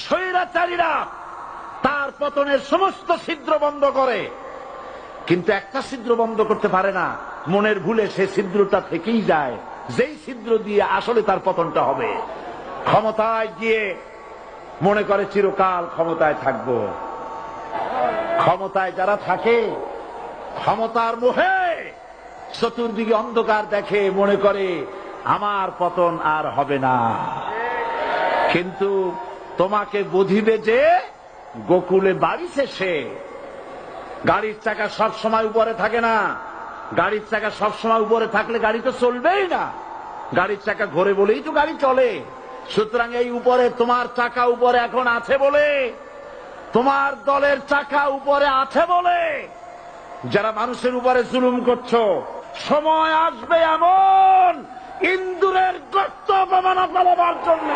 স্বৈরাচারীরা তার পতনের সমস্ত ছিদ্র বন্ধ করে, কিন্তু একটা ছিদ্র বন্ধ করতে পারে না। মনের ভুলে সে ছিদ্রটা থেকেই যায়, যেই ছিদ্র দিয়ে আসলে তার পতনটা হবে। ক্ষমতায় গিয়ে মনে করে চিরকাল ক্ষমতায় থাকবো। ক্ষমতায় যারা থাকে ক্ষমতার মোহে চতুর্দিকে অন্ধকার দেখে, মনে করে আমার পতন আর হবে না। কিন্তু তোমাকে বুঝিবে যে গোকুলে বাড়ি শেষে। গাড়ির চাকা সব সময় উপরে থাকে না। গাড়ির চাকা সব সময় উপরে থাকলে গাড়ি তো চলবেই না। গাড়ির চাকা ঘোরে বলেই তো গাড়ি চলে। সুতরাং এই উপরে তোমার চাকা উপরে এখন আছে বলে, তোমার দলের চাকা উপরে আছে বলে যারা মানুষের উপরে জুলুম করছো, সময় আসবে এমন ইন্দুরের গর্ত অপমানা পালাবার জন্য